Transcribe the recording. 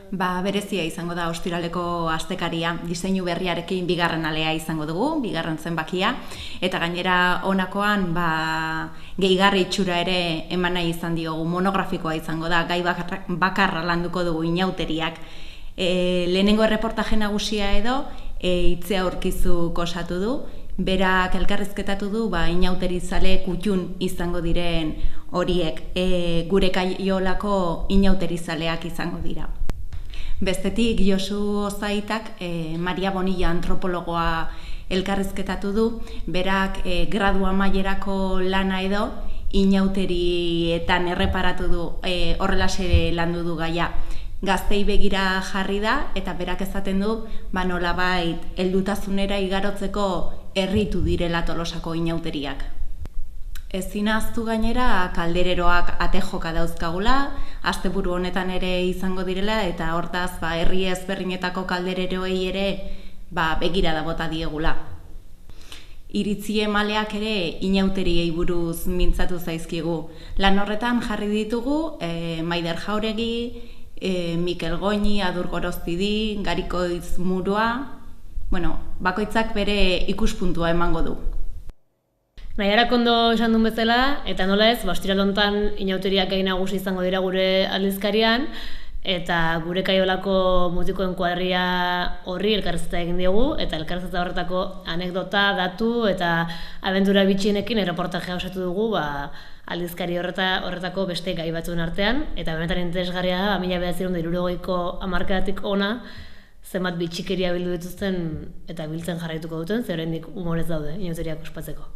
Berezia izango da ostiraleko astekaria, diseinu berriarekin bigarren alea izango dugu, bigarren zenbakia, eta gainera honakoan gehigarri itxura ere eman nahi izan diogu, monografikoa izango da, gai bakarra landuko dugu inauteriak. Lehenengo erreportaje nagusia edo, Itzea Urkizuk osatu du, berak elkarrizketatu du inauterizale kutxun izango diren horiek, gure kaiolako inauterizaleak izango dira. Bestetik, Josu Ozaitak, Maria Bonilla antropologoa elkarrizketatu du, berak gradu amaierako lana edo inauterietan erreparatu du, horrelaxe landu du gaia. Gaztei begira jarri da, eta berak esaten du, nolabait heldutasunera igarotzeko herritu direla Tolosako inauteriak. Ezin ahaztu gainera kaldereroak ate joka dauzkagula, asteburu honetan ere izango direla, eta hortaz herri ezberdinetako kaldereroei ere begirada bota diegula. Iritzi emaleak ere inauteriei buruz mintzatu zaizkigu. Lan horretan jarri ditugu Maider Jauregi, Mikel Goñi, Adur Goroztidi, Garikoitz Murua, bakoitzak bere ikuspuntua emango du. Naiarak ondo esan duen bezala, eta nola ez, ostiral honetan inauteriak gai nagusi izango dira gure aldizkarian, eta gure kaiolako mutikoen kuadria horri elkarrizketa egin diogu, eta elkarrizketa horretako anekdota, datu eta abentura bitxienekin erreportajea osatu dugu aldizkari horretako beste gai batzuen artean, eta benetan interesgarria da, 1960ko hamarkadatik ona, zenbat bitxikeria bildu dituzten eta biltzen jarraituko duten, zer oraindik umorez daude inauteriak ospatzeko.